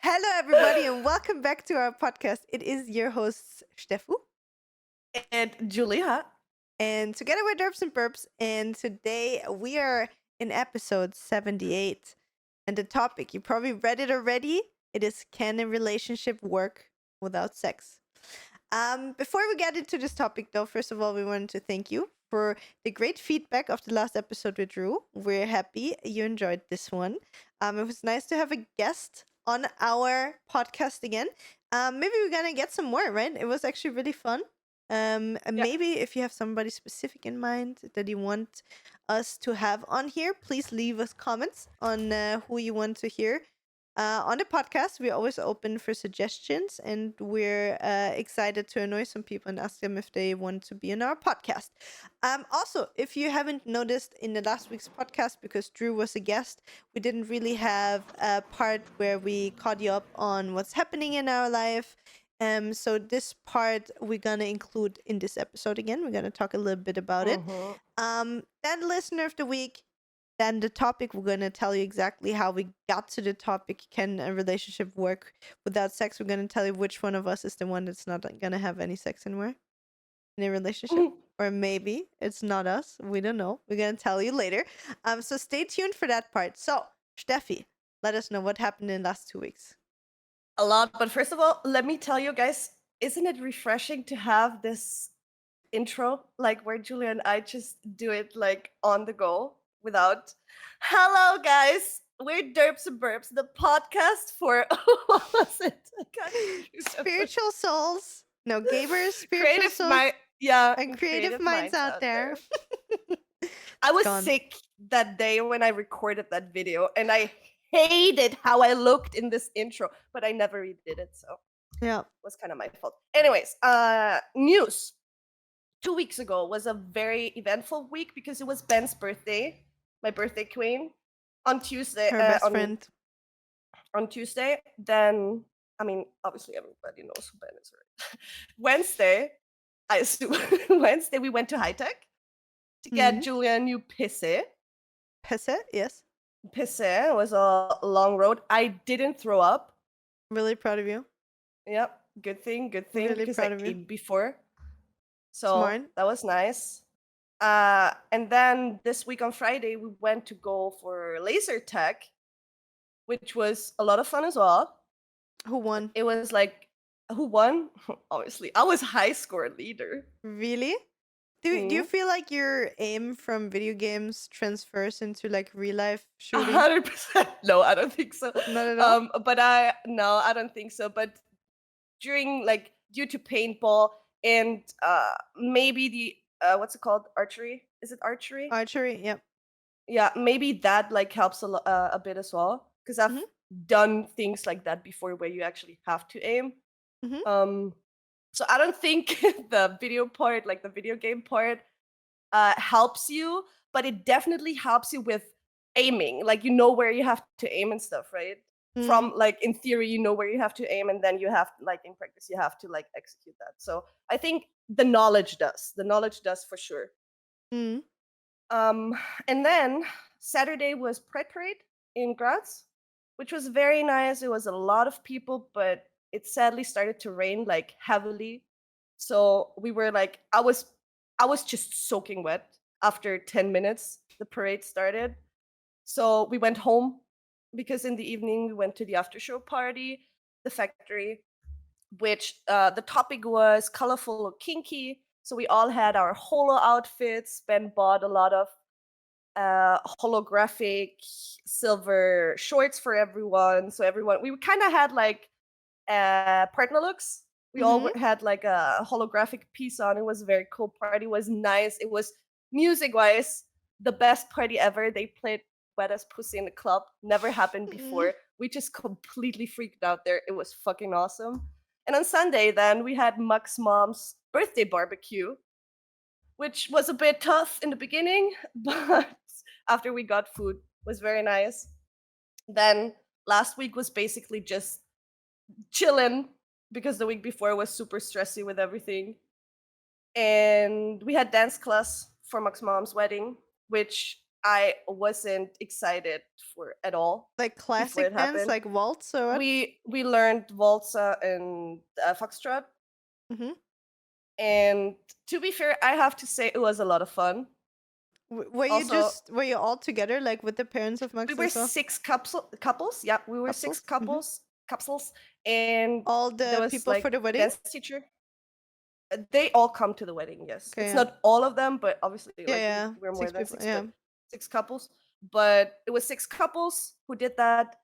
Hello, everybody, and welcome back to our podcast. It is your hosts, Steffu And Julia. and together we're Derps and Burps. And today we are in episode 78. And the topic, you probably read it already. It is, can a relationship work without sex? Before we get into this topic, though, first of all, we wanted to thank you for the great feedback of the last episode with Drew. We're happy you enjoyed this one. It was nice to have a guest on our podcast again. Maybe we're gonna get some more, right? It was actually really fun. And maybe if you have somebody specific in mind that you want us to have on here, please leave us comments on who you want to hear on the podcast. We're always open for suggestions, and we're excited to annoy some people and ask them if they want to be on our podcast. Also, if you haven't noticed in the last week's podcast, because Drew was a guest, we didn't really have a part where we caught you up on what's happening in our life. So this part we're gonna include in this episode again. We're gonna talk a little bit about it. Then listener of the week. Then the topic, we're going to tell you exactly how we got to the topic. Can a relationship work without sex? We're going to tell you which one of us is the one that's not going to have any sex anymore in a relationship. Or maybe it's not us. We don't know. We're going to tell you later. So stay tuned for that part. So, Steffi, let us know what happened in the last 2 weeks. A lot. But first of all, let me tell you guys, isn't it refreshing to have this intro, like where Julia and I just do it like on the go without, hello guys, we're Derps and Burps, the podcast for, what was it? I can't remember. Spiritual souls. No, gamers, spiritual Creative souls. mind, and creative minds out there. I was Gone. sick that day when I recorded that video, and I hated how I looked in this intro, but I never redid it, so Yeah. it was kind of my fault. Anyways, news. 2 weeks ago was a very eventful week because it was Ben's birthday, my birthday queen, on Tuesday. Her best friend. On Tuesday, then, I mean, obviously everybody knows who Ben is, right? Wednesday, I assume, Wednesday we went to High Tech to get Julia a new PC. PC, yes. PC was a long road. I didn't throw up. Really proud of you. Yep, good thing, Really because proud I of you. ate before. So Smart. that was nice. And then this week on Friday, we went to go for laser tag, which was a lot of fun as well. Who won? It was like, who won? Obviously, I was high score leader. Really? Do you feel like your aim from video games transfers into like real life shooting? 100%. No, I don't think so. Not at all. But I don't think so. But during like due to paintball and maybe the what's it called, archery? Is it archery? Archery, yep. Yeah, maybe that like helps a bit as well, because I've done things like that before where you actually have to aim. So I don't think the video part, like the video game part, helps you, but it definitely helps you with aiming. Like, you know where you have to aim and stuff, right? From like in theory, you know where you have to aim, and then you have like in practice you have to like execute that. So I think the knowledge does for sure. And then Saturday was Pride Parade in Graz, which was very nice. It was a lot of people, but it sadly started to rain like heavily. So we were like, I was just soaking wet after 10 minutes. The parade started. So we went home because in the evening we went to the after show party, the factory, which the topic was colorful or kinky. So we all had our holo outfits. Ben bought a lot of holographic silver shorts for everyone. So we kind of had like partner looks. We all had like a holographic piece on. It was a very cool party. It was nice. It was music-wise the best party ever. They played Wet as Pussy in the club. Never happened before. We just completely freaked out there. It was fucking awesome. And on Sunday, then we had Muck's mom's birthday barbecue, which was a bit tough in the beginning, but after we got food, was very nice. Then last week was basically just chilling because the week before was super stressy with everything. And we had dance class for Muck's mom's wedding, which I wasn't excited for at all Like before it classic dance, happened. like waltz or what? We learned waltza and foxtrot, Mm-hmm. and to be fair, I have to say it was a lot of fun. Also, Were you all together, like with the parents of we Max were as well? six couples. Yeah, we were six Couples? Mm-hmm. capsules, and All there the was people for like the a wedding? dance teacher. They all come to the wedding. Yes, Okay, it's yeah. not all of them, but obviously, Yeah, like yeah. we're more Six than people. six, Yeah. but six couples. But it was six couples who did that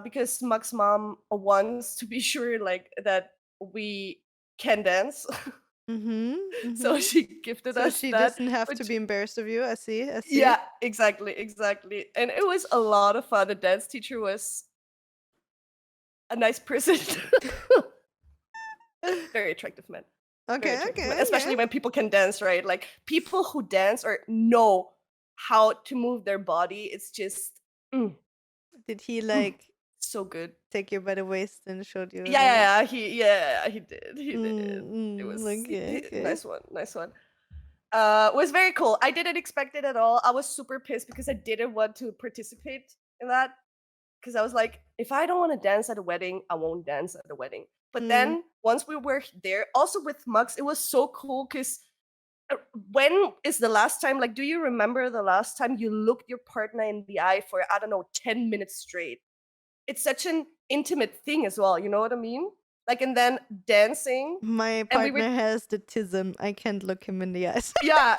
because Mug's mom wants to be sure like that we can dance. Mm-hmm. So Mm-hmm. she gifted So us she that, doesn't have to which be embarrassed of you. I see. I see. yeah, exactly. And it was a lot of fun. The dance teacher was a nice person. Very attractive man. Very Okay, attractive man. okay, okay. Especially when people can dance, right? Like people who dance or know how to move their body, it's just mm, Did he mm, like so good. take you by the waist and showed you He did. He did. It was okay, okay. nice one. It was very cool. I didn't expect it at all. I was super pissed because I didn't want to participate in that. Because I was like, if I don't want to dance at a wedding, I won't dance at a wedding. But Mm. then once we were there, also with Mux, it was so cool because when is the last time, like, do you remember the last time you looked your partner in the eye for, I don't know, 10 minutes straight? It's such an intimate thing as well. You know what I mean? Like, and then dancing. My And we were partner has the tism. I can't look him in the eyes. yeah.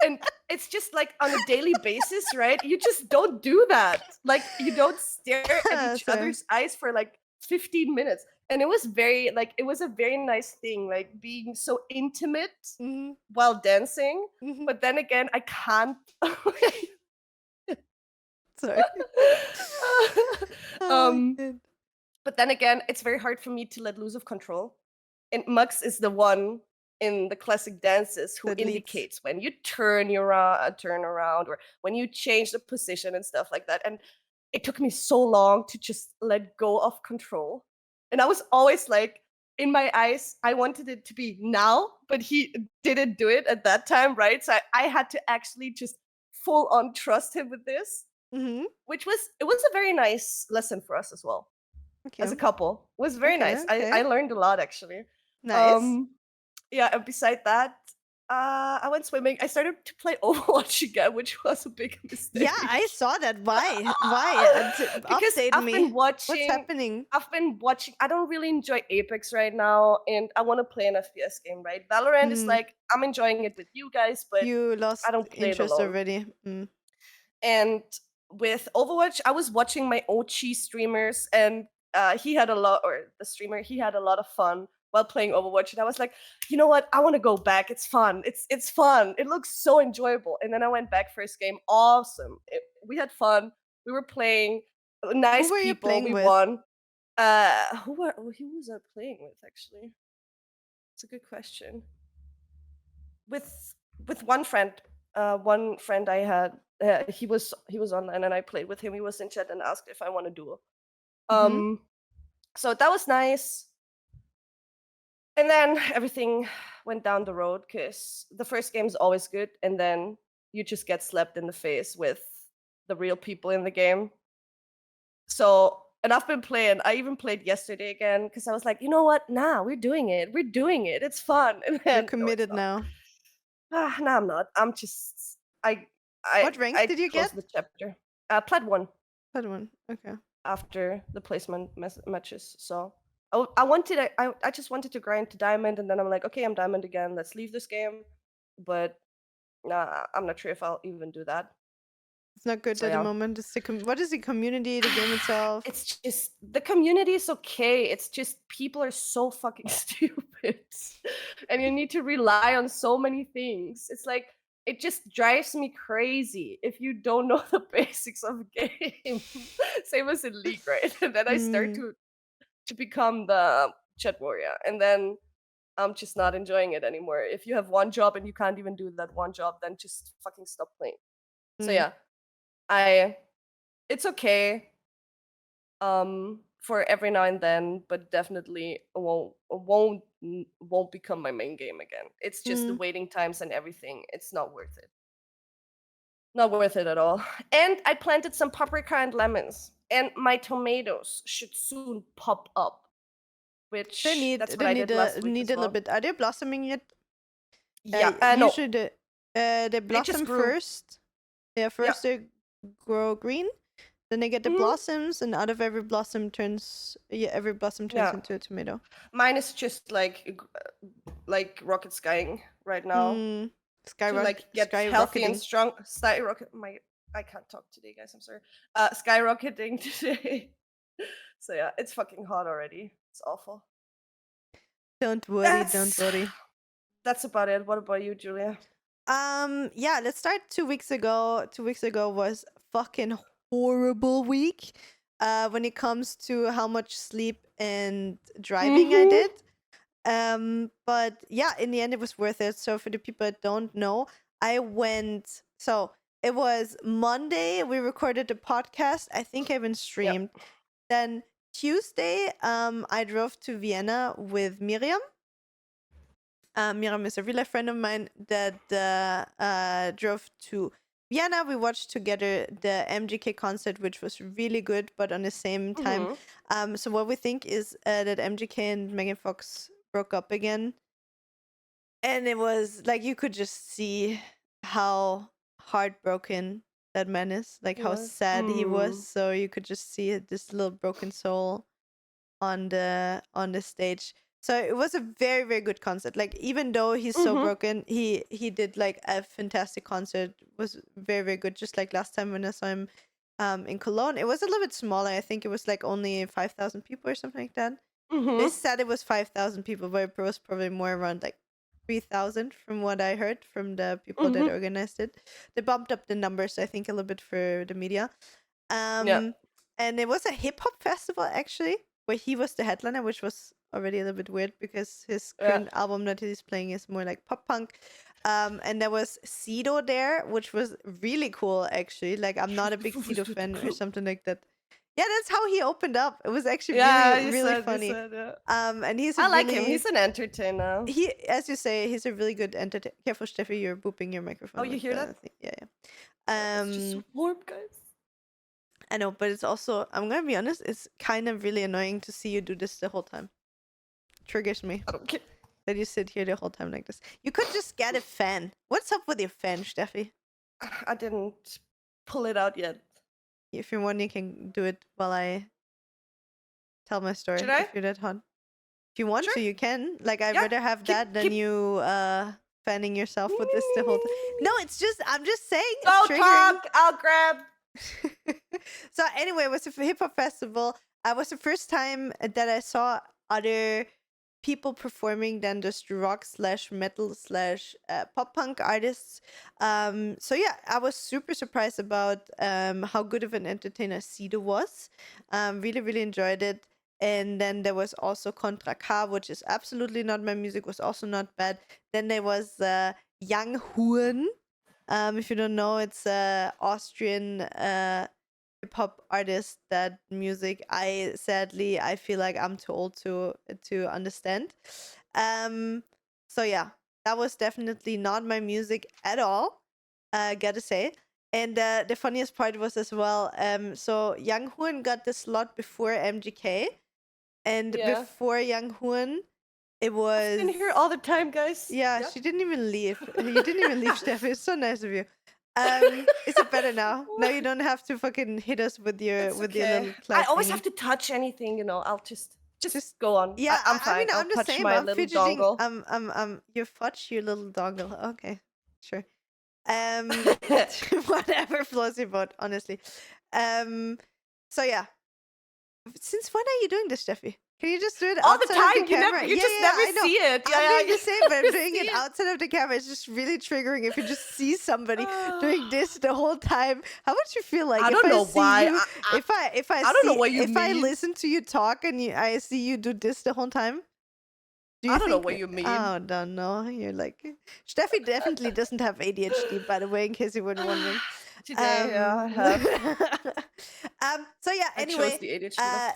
And it's just like on a daily basis, right? You just don't do that. Like you don't stare at each Sorry. other's eyes for like 15 minutes. And it was very like it was a very nice thing, like being so intimate Mhm, while dancing. mhm. But then again, I can't Sorry. Oh my um god. but then again, it's very hard for me to let loose of control. And Mux is the one in the classic dances who That leads. indicates when you turn around, or when you change the position and stuff like that. And it took me so long to just let go of control. And I was always like, in my eyes, I wanted it to be now, but he didn't do it at that time, right? So I had to actually just full on trust him with this, Mm-hmm. which was it was a very nice lesson for us as well as Okay. a couple. It was very Okay. nice. Okay. I learned a lot actually. Nice. Um, yeah, and beside that, I went swimming. I started to play Overwatch again, which was a big Yeah, mistake. I saw that. Why? Why? Because Update me. What's happening? I've been watching. I don't really enjoy Apex right now, and I want to play an FPS game, right? Valorant is Mm, like I'm enjoying it with you guys, but you I lost don't play it interest alone. already. Mm. And with Overwatch, I was watching my OG streamers, and he had a lot, or the streamer, he had a lot of fun while playing Overwatch. And I was like, you know what? I want to go back. It's fun. It's fun. It looks so enjoyable. And then I went back first game. Awesome. We had fun. We were playing. Who Nice were you people. playing We with? won. Who was I playing with actually? It's a good question. With one friend. One friend I had, he was online and I played with him. He was in chat and asked if I want to duel. Mm-hmm. So that was nice. And then everything went down the road because the first game is always good, and then you just get slapped in the face with the real people in the game. So, and I've been playing. I even played yesterday again because I was like, you know what? Nah, we're doing it. We're doing it. It's fun. And You're then no, it's committed not. now. No, I'm not. I'm just I I What rank I did you closed get? the chapter. Plat one That one. Okay. after the placement matches. So I just wanted to grind to diamond, and then I'm like, okay, I'm diamond again. Let's leave this game. But nah, I'm not sure if I'll even do that. It's not good So at the yeah. moment. What is the community, the game itself? It's just the community is okay. It's just people are so fucking stupid. And you need to rely on so many things. It's like it just drives me crazy if you don't know the basics of a game. Same as in League, right? And then I start Mm. to become the chat warrior. And then I'm just not enjoying it anymore. If you have one job and you can't even do that one job, then just fucking stop playing. So Mm. yeah, it's okay for every now and then, but definitely won't become my main game again. It's just the Mm. waiting times and everything. It's not worth it. Not worth it at all. And I planted some paprika and lemons, and my tomatoes should soon pop up. They Which need that's what they I need did last a week need as a little well. bit. Are they blossoming yet? Yeah, no, Usually they they just blossom grew. first. Yeah, Yeah. first they grow green, then they get the hmm blossoms, and out of every blossom turns Yeah. into a tomato. Mine is just like rocket skying right now to like get healthy and Skyrocketing. strong. I can't talk today, guys. I'm sorry. Skyrocketing today. So yeah, it's fucking hot already. It's awful. Don't worry, don't That's worry. that's about it. What about you, Julia? Yeah, let's start 2 weeks ago. 2 weeks ago was fucking horrible week. When it comes to how much sleep and driving I Mm-hmm. did. But yeah, in the end it was worth it. So for the people that don't know, I went so it was Monday, we recorded the podcast. I think I even Yep. streamed. Then Tuesday, I drove to Vienna with Miriam. Miriam is a real life friend of mine that drove to Vienna. We watched together the MGK concert, which was really good, but on the same time. Mm-hmm. So what we think is that MGK and Megan Fox broke up again. And it was like you could just see how heartbroken that man is, like He how was. sad he was. So you could just see this little broken soul on the stage. So it was a very very good concert. Like even though he's so Mm-hmm. broken, he did like a fantastic concert. It was very very good. Just like last time when I saw him in Cologne, it was a little bit smaller. I think it was like only 5,000 people or something like that. They Mm-hmm. said it was 5,000 people, but it was probably more around like 3,000 from what I heard from the people that Mm-hmm. organized it. They bumped up the numbers, I think, a little bit for the media. Yeah. And it was a hip hop festival actually, where he was the headliner, which was already a little bit weird because his Yeah. current album that he's playing is more like pop punk. And there was Sido there, which was really cool actually. Like I'm not a big Sido fan or something like that. Yeah, that's how he opened up. It was actually Yeah, really, you really said, funny. yeah. And he's a I like him. really He's an entertainer. he, as you say, he's a really good entertainer. Careful, Steffi, you're booping your microphone. Oh, you with hear the that? thing. Yeah, yeah. It's just so warm, guys. I know, but it's also, I'm gonna be honest, it's kind of really annoying to see you do this the whole time. Triggers me I don't care. that you sit here the whole time like this. You could just get a fan. What's up with your fan, Steffi? I didn't pull it out yet. If you want, you can do it while I tell my story. Should I? If you're that hot. If you want Sure. to, you can. Like, I'd Yeah, rather have that than keep- you fanning yourself with this the whole time. No, it's just, I'm just saying. It's Go triggering. talk. I'll grab. So anyway, it was a hip hop festival. It was the first time that I saw other people performing than just rock / metal / pop punk artists. So yeah, I was super surprised about how good of an entertainer Sido was. Really, really enjoyed it. And then there was also Contra K, which is absolutely not my music, was also not bad. Then there was Young Huren. If you don't know, it's Austrian hip hop artist. That music, I feel like I'm too old to understand. So yeah, that was definitely not my music at all. Gotta say. And the funniest part was as well. So Young Hoon got the slot before MGK, and Yeah. before Young Hoon, it I've was been here all the time, guys. yeah, she didn't even leave. You didn't even leave, Steffi. It's so nice of you. Is it better now? Now you don't have to fucking hit us with your It's your okay. little I clap always thingy. have to touch anything, I'll just Just- go on. Yeah, I'm fine. I mean, I'll I'm the touch same. my I'm little fidgeting. dongle. You fudge your little dongle. Okay, sure. Whatever flows your boat, honestly. So yeah. Since when are you doing this, Steffi? Can you just do it all the outside time. of the camera? You just never I know. see it. I'm doing the same, but I'm never doing see it outside of the camera. It's just really triggering if you just see somebody doing this the whole time. How would you feel like I if don't I know see why. you? If I don't know see, what you if I mean. listen to you talk and I see you do this the whole time? Do you I don't know think what you mean. Oh, don't know. You're like Steffi definitely doesn't have ADHD, by the way, in case you were wondering. Today, yeah, I have. So yeah. I chose Anyway, the ADHD list.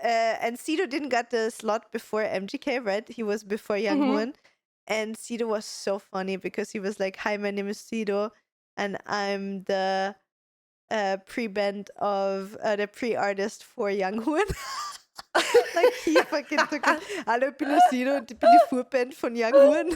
and Sido didn't get the slot before MGK, right? He was before Young Mhm. Hoon. And Sido was so funny because he was like, "Hi, my name is Sido. and I'm the pre-band of the pre-artist for Young Hoon. Like he fucking took it. Alle Pilosino und ich bin die Furband von Young Hoon.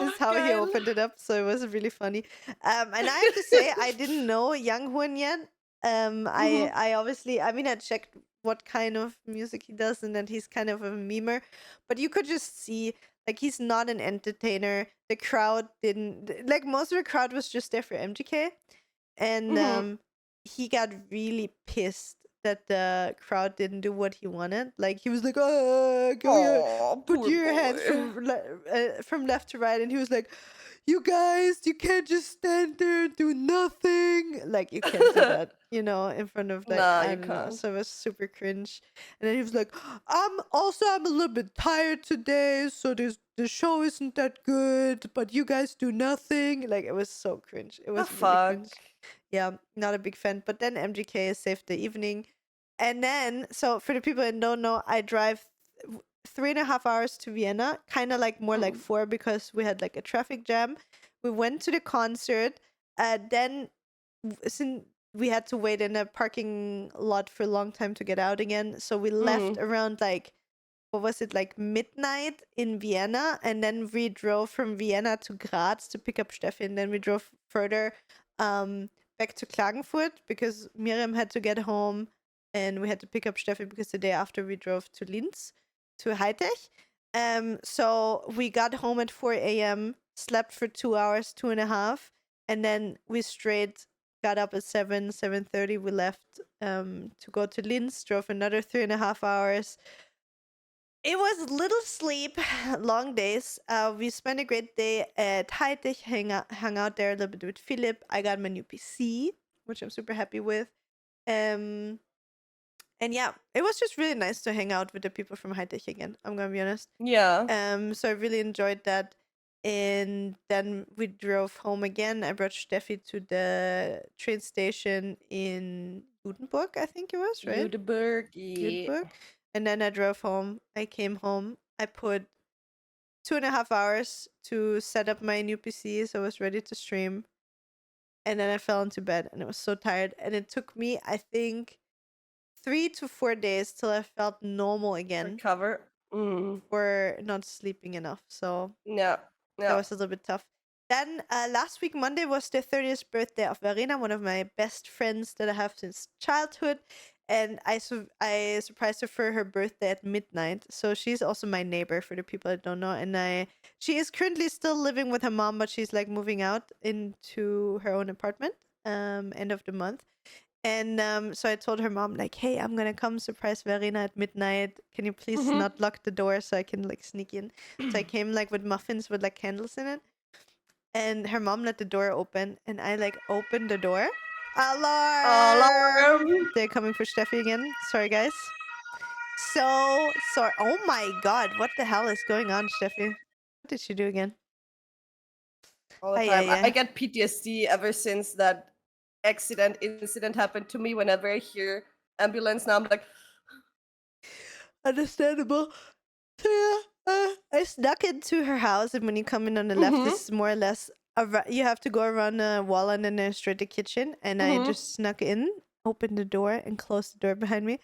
Is how he geil. opened it up, so it was really funny. And I have to say, I didn't know Young Hoon yet. I obviously, I mean, I checked what kind of music he does, and that he's kind of a memer, but you could just see, like, he's not an entertainer. The crowd didn't, like, most of the crowd was just there for MGK, and he got really pissed that the crowd didn't do what he wanted. Like, he was like, oh, put poor your hands boy. from left to right, and he was like, you guys, you can't just stand there and do nothing. Like, you can't do that, in front of, like, Nah, I you don't know. can't. So it was super cringe. And then he was like, I'm a little bit tired today, so the show isn't that good, but you guys do nothing. Like, it was so cringe. It The was really fuck? cringe. Yeah, not a big fan. But then MGK saved the evening. And then, so for the people that don't know, I drive 3.5 hours to Vienna, kind of like more like 4 because we had like a traffic jam. We went to the concert. Then since we had to wait in a parking lot for a long time to get out again, so we left around like, what was it, like midnight in Vienna, and then we drove from Vienna to Graz to pick up Steffi, and then we drove further back to Klagenfurt because Miriam had to get home, and we had to pick up Steffi because the day after we drove to Linz to Hightech. So we got home at 4 a.m., slept for 2 hours, 2.5, and then we straight got up at 7:30. We left to go to Linz, drove another 3.5 hours. It was little sleep, long days. We spent a great day at Hightech, hung out there a little bit with Philip. I got my new PC, which I'm super happy with. And yeah, it was just really nice to hang out with the people from Hightech again. I'm gonna be honest. Yeah. So I really enjoyed that. And then we drove home again. I brought Steffi to the train station in Gutenberg, I think it was, right? Gutenberg. Gutenberg. And then I drove home. I came home. I put 2.5 hours to set up my new PC, so I was ready to stream. And then I fell into bed, and I was so tired. And it took me, I think, 3 to 4 days till I felt normal again Recover. for not sleeping enough. So Yeah. that was a little bit tough. Then last week, Monday, was the 30th birthday of Verena, one of my best friends that I have since childhood. And I surprised her for her birthday at midnight. So she's also my neighbor, for the people that don't know. And she is currently still living with her mom, but she's like moving out into her own apartment end of the month. And so I told her mom, like, hey, I'm gonna come surprise Verena at midnight. Can you please not lock the door so I can like sneak in? So I came like with muffins with like candles in it. And her mom let the door open, and I like opened the door. Alarm! They're coming for Steffi again. Sorry, guys. So sorry. Oh my god, what the hell is going on, Steffi? What did she do again? All the time. I get PTSD ever since that incident happened to me. Whenever I hear ambulance now, I'm like, understandable. So yeah, I snuck into her house, and when you come in on the left, this is more or less you have to go around a wall, and then there's straight the kitchen. And I just snuck in, opened the door, and closed the door behind me.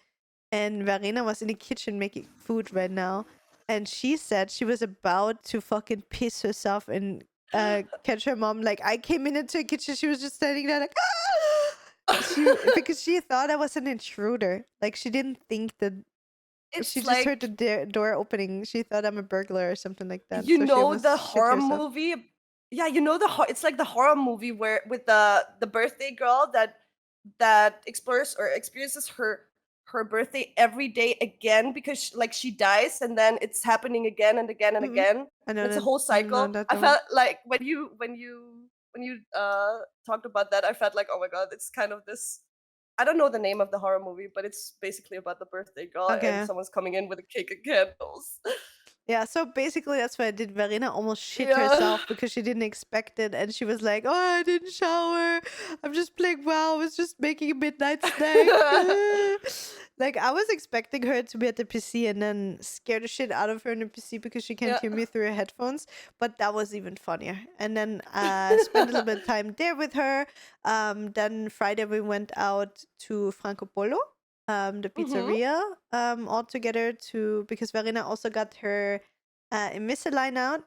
And Verena was in the kitchen making food right now, and she said she was about to fucking piss herself and catch her mom. Like, I came into the kitchen, she was just standing there like, ah! Because she thought I was an intruder. Like, she didn't think that. She just heard the door opening. She thought I'm a burglar or something like that. You so know the horror movie? Yeah, you know it's like the horror movie where with the birthday girl that explores or experiences her birthday every day again because she dies and then it's happening again and again and again. I know It's a that. whole cycle. I felt like when you talked about that, I felt like, oh my god, it's kind of this. I don't know the name of the horror movie, but it's basically about the birthday girl and someone's coming in with a cake and candles. Yeah, so basically that's what I did. Verena almost shit Yeah. herself because she didn't expect it, and she was like, "Oh, I didn't shower. I'm just playing WoW. I was just making a midnight snack." Like I was expecting her to be at the PC and then scare the shit out of her in the PC because she can't Yeah. hear me through her headphones. But that was even funnier. And then spent a little bit of time there with her. Then Friday we went out to Franco Polo, the Mhm. pizzeria, all together because Verena also got her Invisalign out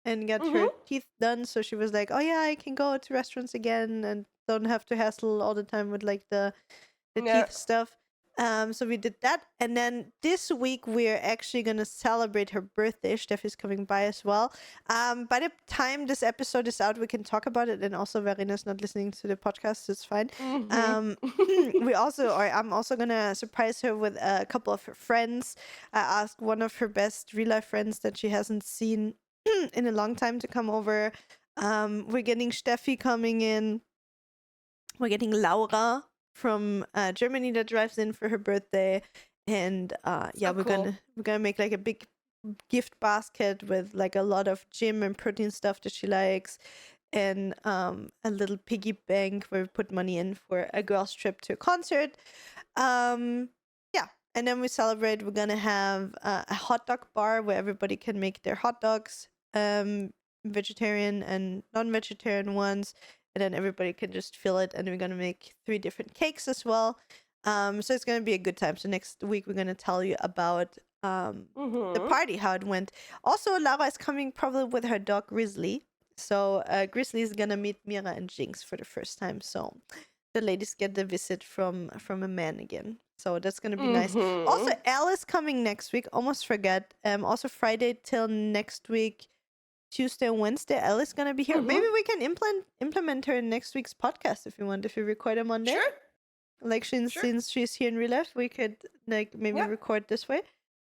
and got her Mhm. teeth done. So she was like, "Oh yeah, I can go to restaurants again and don't have to hassle all the time with like the Yeah. teeth stuff." So we did that, and then this week we're actually gonna celebrate her birthday. Steffi's coming by as well. By the time this episode is out, we can talk about it, and also Verena's not listening to the podcast, so it's fine. Mhm. I'm also gonna surprise her with a couple of her friends. I asked one of her best real life friends that she hasn't seen in a long time to come over. We're getting Steffi coming in. We're getting Laura from Germany that drives in for her birthday, and yeah, So cool. we're gonna make like a big gift basket with like a lot of gym and protein stuff that she likes, and a little piggy bank where we put money in for a girls' trip to a concert. Yeah, and then we celebrate. We're gonna have a hot dog bar where everybody can make their hot dogs, vegetarian and non-vegetarian ones, and then everybody can just fill it. And we're gonna make 3 different cakes as well. So it's gonna be a good time. So next week we're gonna tell you about the Mhm. party, how it went. Also, Lara is coming probably with her dog Grizzly. So Grizzly is gonna meet Mira and Jinx for the first time. So the ladies get the visit from a man again. So that's gonna be nice. Also, Mhm. Elle is coming next week. Almost forget. Also Friday till next week, Tuesday and Wednesday. Elle is gonna be here. Maybe Mhm. we can implement her in next week's podcast if you want. If you record them on there, Sure. like Sure. since she's here in real life, we could like maybe Yeah. record this way.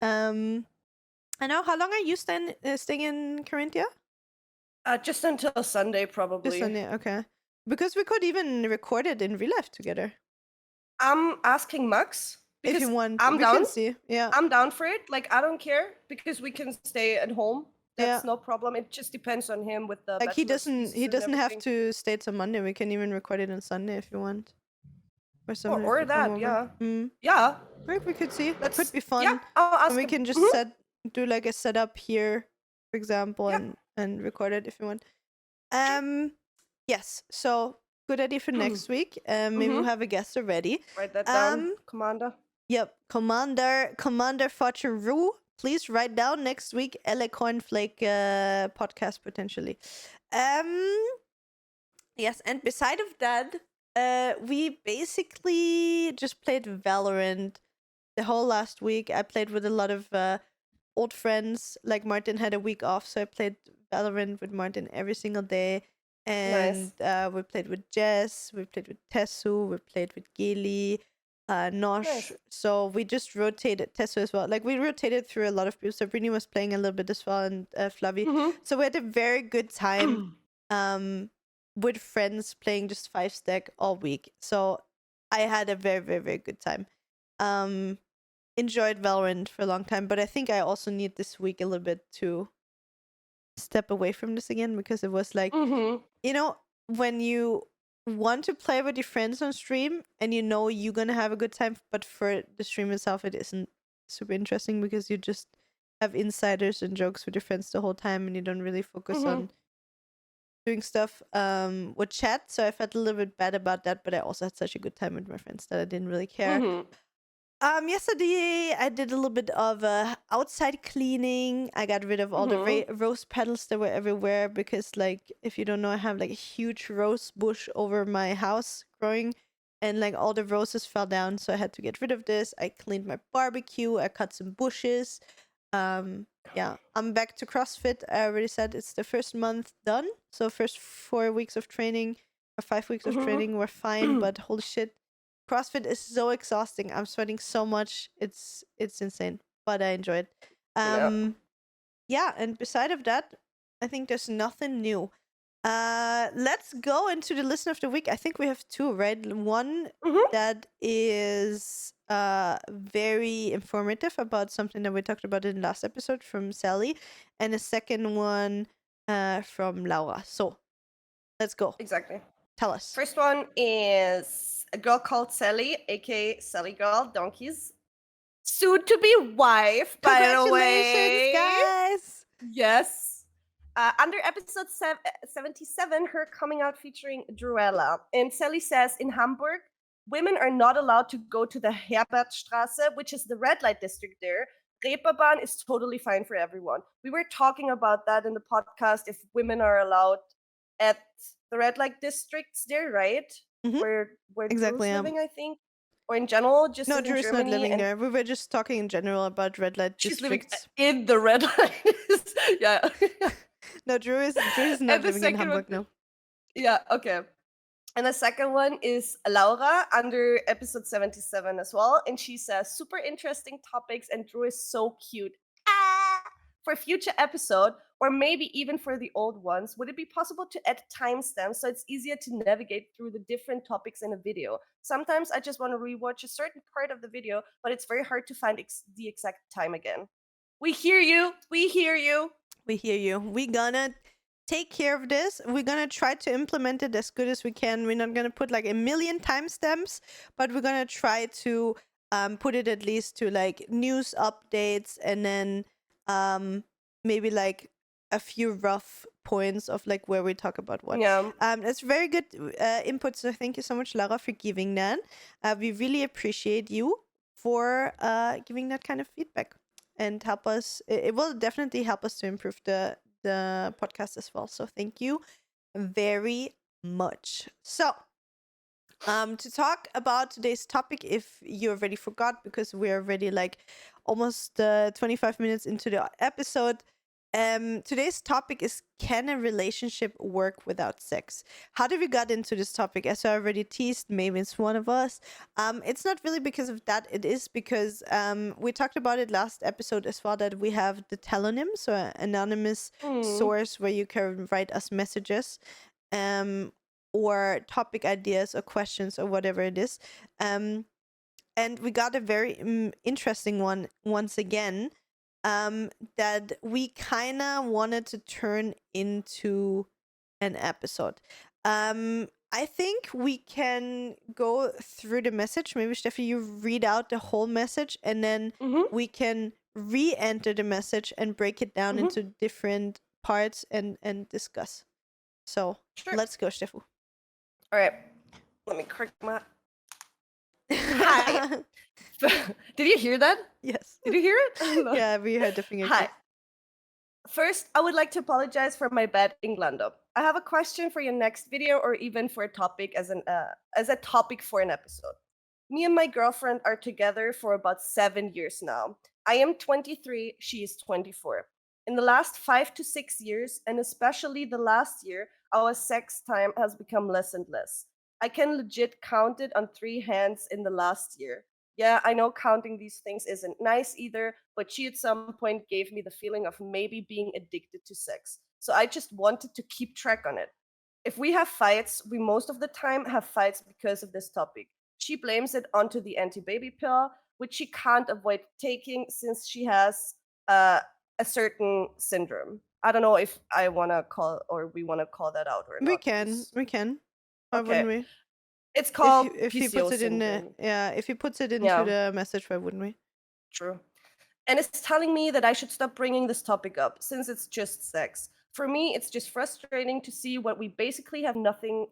I know. How long are you staying in Carinthia? Just until Sunday, Just probably. Sunday. Okay. Because we could even record it in real life together I'm asking Max if because you want. I'm We can down. see. Yeah. I'm down for it. Like I don't care because we can stay at home. Yeah. That's no problem. It just depends on him with the Like he bachelor's doesn't thesis and have everything. to stay till Monday. We can even record it on Sunday if you want. Or somebody Or could come that, over. yeah. Mm. Yeah. Like we could see. It could Let's be yeah, fun. I'll And ask we him. can just Mhm. do like a setup here, for example, Yeah, and record it if you want. sure. Yes. So good idea for next week. Maybe we'll Mhm. have a guest already. Write that down, Um, Commander. Yep, Commander Forcheru. Please write down next week LA Cornflake podcast potentially. Yes, and beside of that, we basically just played Valorant the whole last week. I played with a lot of old friends. Like Martin had a week off, so I played Valorant with Martin every single day. And Nice. we played with Jess, we played with Tessu, we played with Gili, Nosh. Nice. So we just rotated Tessu as well. Like we rotated through a lot of people. Sabrina was playing a little bit as well, and Flavi. Mhm. So we had a very good time with friends playing just 5-stack all week. So I had a very, very, very good time. Enjoyed Valorant for a long time, but I think I also need this week a little bit to step away from this again because it was like, Mhm. you know, when you want to play with your friends on stream and you know you're gonna have a good time, but for the stream itself, it isn't super interesting because you just have insiders and jokes with your friends the whole time and you don't really focus Mhm. on doing stuff with chat. So I felt a little bit bad about that, but I also had such a good time with my friends that I didn't really care. Mhm. Yesterday I did a little bit of outside cleaning. I got rid of all the rose petals that were everywhere because, like, if you don't know, I have like a huge rose bush over my house growing, and like all the roses fell down, so I had to get rid of this. I cleaned my barbecue. I cut some bushes. Yeah, I'm back to CrossFit. I already said it's the first month done. So first 4 weeks of training or 5 weeks of training were fine, but holy shit. CrossFit is so exhausting. I'm sweating so much. It's insane, but I enjoy it. Yeah. Yeah, and beside of that, I think there's nothing new. Let's go into the listen of the week. I think we have two, right? One Mm-hmm. that is very informative about something that we talked about in the last episode from Sally, and a second one from Laura. So let's go. Exactly. Tell us. First one is a girl called Sally, aka Sally Girl Donkeys, soon to be wife, by the Congratulations, way. guys! Yes. Under episode 77, her coming out featuring Druella. And Sally says in Hamburg, women are not allowed to go to the Herbertstraße, which is the red light district there. Reeperbahn is totally fine for everyone. We were talking about that in the podcast, if women are allowed at the red light districts there, right? Mhm. Where Exactly, Drew's living, I think. Or in general, just No, in Drew is Germany. not living and there. We were just talking in general about red light she's living districts. in the red light. Yeah. No, Drew is not And the living in second Hamburg one, now. yeah, okay. And the second one is Laura under episode 77 as well. And she says, super interesting topics, and Drew is so cute. For a future episode, or maybe even for the old ones, would it be possible to add timestamps so it's easier to navigate through the different topics in a video? Sometimes I just want to rewatch a certain part of the video, but it's very hard to find the exact time again. We hear you. We hear you. We hear you. We're gonna take care of this. We're gonna try to implement it as good as we can. We're not gonna put like a million timestamps, but we're gonna try to put it at least to like news updates, and then maybe like a few rough points of like where we talk about what. Yeah. That's very good input. So thank you so much, Lara, for giving that. We really appreciate you for giving that kind of feedback, and help us. It will definitely help us to improve the podcast as well. So thank you very much. So to talk about today's topic, if you already forgot, because we're already like almost 25 minutes into the episode, today's topic is, can a relationship work without sex? How did we got into this topic? As I already teased, maybe it's one of us. It's not really because of that. It is because we talked about it last episode as well, that we have the telonym, so an anonymous source where you can write us messages or topic ideas or questions or whatever it is. And we got a very interesting one once again, that we kind of wanted to turn into an episode. I think we can go through the message. Maybe, Steffi, you read out the whole message, and then we can re-enter the message and break it down into different parts and discuss. So Sure. let's go, Steffi. All right. Let me correct my. Hi. Did you hear that? Yes. Did you hear it? Yeah, we heard the finger. Hi. First, I would like to apologize for my bad Englando. I have a question for your next video, or even for a topic as a topic for an episode. Me and my girlfriend are together for about 7 years now. I am 23, she is 24. In the last 5 to 6 years, and especially the last year, our sex time has become less and less. I can legit count it on 3 hands in the last year. Yeah, I know counting these things isn't nice either, but she at some point gave me the feeling of maybe being addicted to sex. So I just wanted to keep track on it. If we have fights, we most of the time have fights because of this topic. She blames it onto the anti-baby pill, which she can't avoid taking since she has a certain syndrome. I don't know if I want to call, or we want to call that out or not. We can. Why Okay. wouldn't we? It's called if he PCOS puts it in syndrome. if he puts it into the message, why wouldn't we? True. And it's telling me that I should stop bringing this topic up since it's just sex. For me, it's just frustrating to see we basically have nothing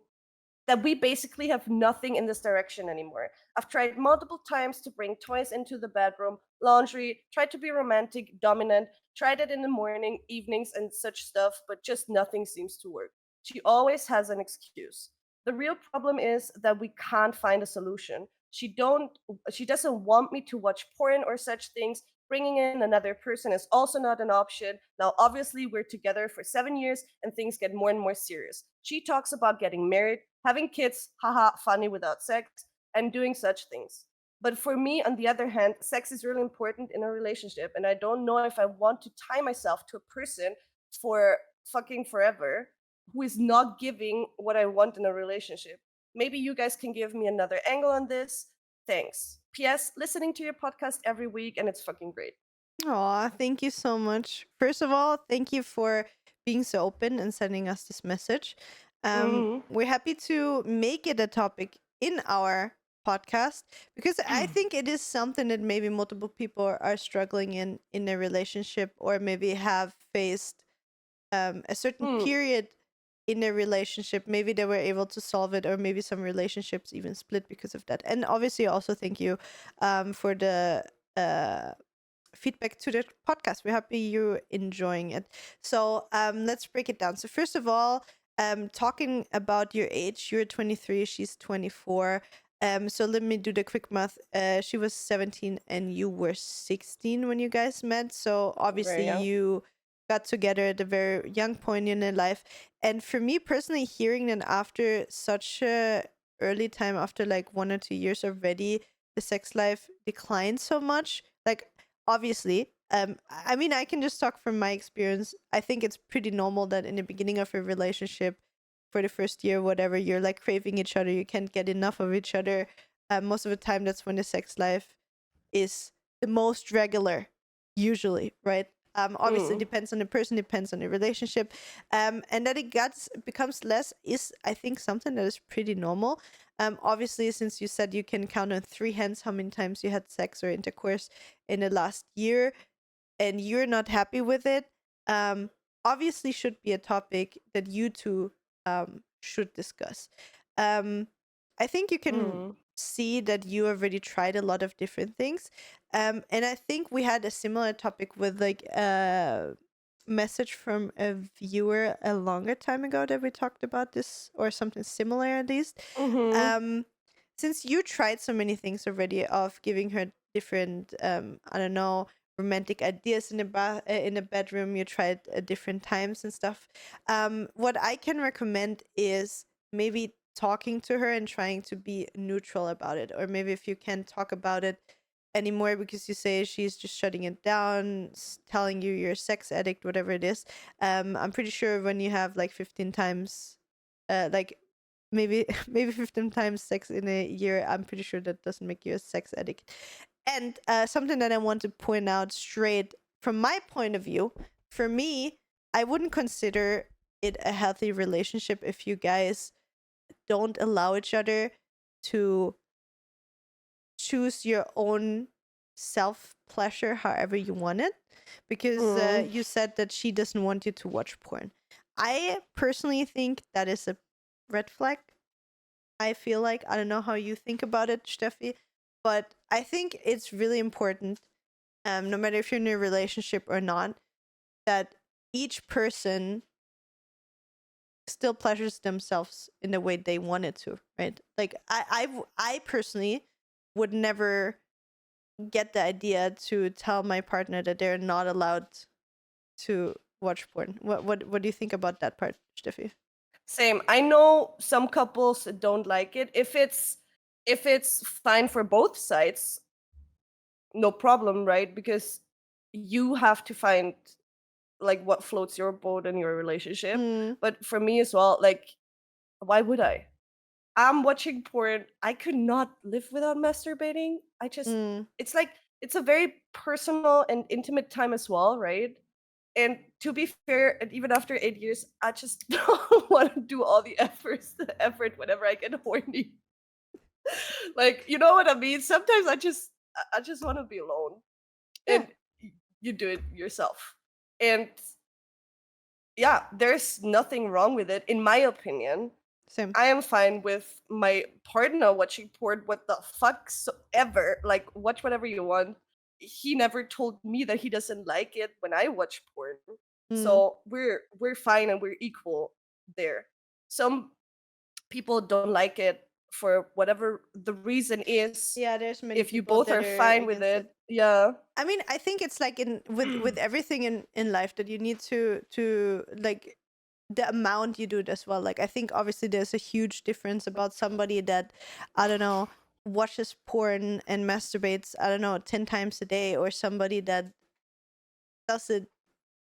in this direction anymore. I've tried multiple times to bring toys into the bedroom, laundry, tried to be romantic, dominant, tried it in the morning, evenings, and such stuff, but just nothing seems to work. She always has an excuse. The real problem is that we can't find a solution. She doesn't want me to watch porn or such things. Bringing in another person is also not an option. Now, obviously, we're together for 7 years and things get more and more serious. She talks about getting married, having kids, haha, funny without sex, and doing such things. But for me, on the other hand, sex is really important in a relationship, and I don't know if I want to tie myself to a person for fucking forever. who is not giving what I want in a relationship. Maybe you guys can give me another angle on this. Thanks. P.S. Listening to your podcast every week, and it's fucking great. Aw, thank you so much. First of all, thank you for being so open and sending us this message. We're happy to make it a topic in our podcast because I think it is something that maybe multiple people are struggling in a relationship, or maybe have faced a certain period in a relationship. Maybe they were able to solve it, or maybe some relationships even split because of that. And obviously also thank you for the feedback to the podcast. We're happy you're enjoying it. So let's break it down. So first of all, talking about your age, you're 23, she's 24. So let me do the quick math. She was 17 and you were 16 when you guys met. So obviously you got together at a very young point in your life. And for me personally, hearing that after such a early time, after like 1 or 2 years already, the sex life declined so much. Like obviously, I mean, I can just talk from my experience. I think it's pretty normal that in the beginning of a relationship, for the first year, whatever, you're like craving each other. You can't get enough of each other. Most of the time, that's when the sex life is the most regular, usually, right? Obviously, depends on the person, depends on the relationship, and that becomes less is, I think, something that is pretty normal. Obviously, since you said you can count on 3 hands how many times you had sex or intercourse in the last year, and you're not happy with it, obviously should be a topic that you two should discuss. I think you can see that you already tried a lot of different things. And I think we had a similar topic with like a message from a viewer a longer time ago that we talked about this, or something similar at least. Since you tried so many things already of giving her different, I don't know, romantic ideas in the bedroom, you tried different times and stuff. What I can recommend is maybe talking to her and trying to be neutral about it, or maybe if you can't talk about it anymore because you say she's just shutting it down, telling you you're a sex addict, whatever it is. I'm pretty sure when you have like 15 times, like maybe 15 times sex in a year, I'm pretty sure that doesn't make you a sex addict. And something that I want to point out straight from my point of view, for me, I wouldn't consider it a healthy relationship if you guys don't allow each other to choose your own self pleasure however you want it, because you said that she doesn't want you to watch porn. I personally think that is a red flag. I feel like, I don't know how you think about it, Steffi, but I think it's really important, no matter if you're in a relationship or not, that each person still pleasures themselves in the way they wanted to, right? Like I personally would never get the idea to tell my partner that they're not allowed to watch porn. What do you think about that part, Steffi? Same. I know some couples don't like it. If it's fine for both sides, no problem, right? Because you have to find like what floats your boat in your relationship. But for me as well, like, why would I? I'm watching porn. I could not live without masturbating. I just, it's like, it's a very personal and intimate time as well, right? And to be fair, and even after 8 years, I just don't want to do all the effort whenever I get horny. Like, you know what I mean? Sometimes I just want to be alone, Yeah. and you do it yourself. And yeah, there's nothing wrong with it, in my opinion. Same. I am fine with my partner watching porn, what the fuck so ever. Like, watch whatever you want. He never told me that he doesn't like it when I watch porn. So we're fine and we're equal there. Some people don't like it for whatever the reason is. Yeah, there's many If you people both that are are fine with against it, it. yeah. I mean, I think it's like in with everything in life that you need to like the amount you do it as well. Like I think obviously there's a huge difference about somebody that, I don't know, watches porn and masturbates, I don't know, 10 times a day, or somebody that does it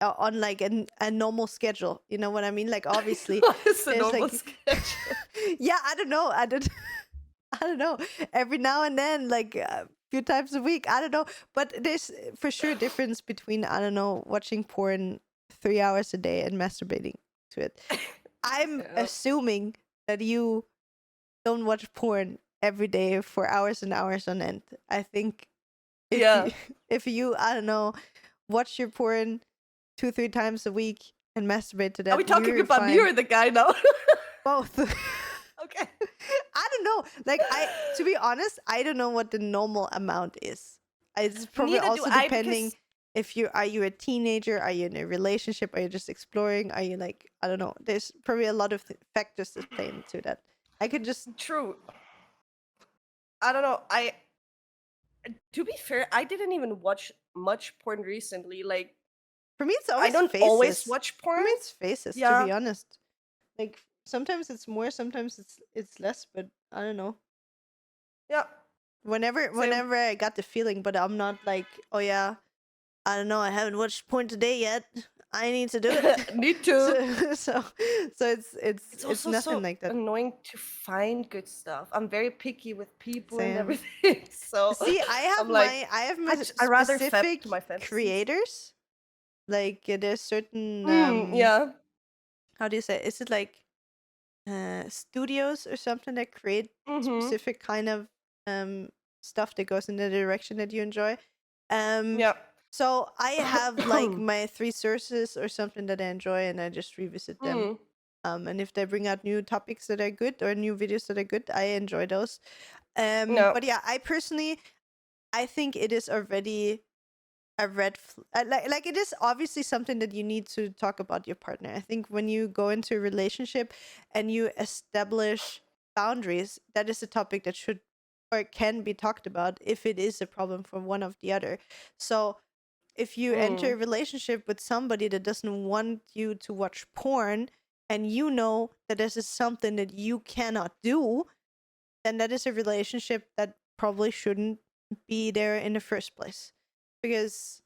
on like a normal schedule. You know what I mean? Like obviously, It's a there's normal like schedule. yeah, I don't know. I don't know. Every now and then, like a few times a week, I don't know. But there's for sure a difference between, I don't know, watching porn 3 hours a day and masturbating to it. I'm Yeah. assuming that you don't watch porn every day for hours and hours on end. I think if Yeah. you, if you, I don't know, watch your porn 2-3 times a week and masturbate to that, Are we talking you're about me fine. or the guy now? Both. Okay. I don't know. Like to be honest, I don't know what the normal amount is. It's probably Neither do also I, depending because if are you a teenager, are you in a relationship, are you just exploring, are you like, I don't know. There's probably a lot of factors that play into that. I could just true. I don't know. To be fair, I didn't even watch much porn recently. Like, for me it's I always don't always faces. watch For porn. me it's faces, to Yeah. be honest. Like sometimes it's more, sometimes it's less, but I don't know. Yeah. Whenever I got the feeling, but I'm not like, oh yeah, I don't know, I haven't watched porn today yet. I need to do it. Need to. So it's It's also nothing so like that. annoying to find good stuff. I'm very picky with people and Same. everything. So See, I'm like, I have my I rather fed specific to my fantasies. creators. Like there's certain Yeah. how do you say it? Is it like studios or something that create specific kind of stuff that goes in the direction that you enjoy. Yeah. So I have like my 3 sources or something that I enjoy, and I just revisit them. And if they bring out new topics that are good or new videos that are good, I enjoy those. No. But yeah, I personally, I think it is already a like it is obviously something that you need to talk about your partner. I think when you go into a relationship and you establish boundaries, that is a topic that should or can be talked about if it is a problem for one of the other. So if you enter a relationship with somebody that doesn't want you to watch porn, and you know that this is something that you cannot do, then that is a relationship that probably shouldn't be there in the first place. Because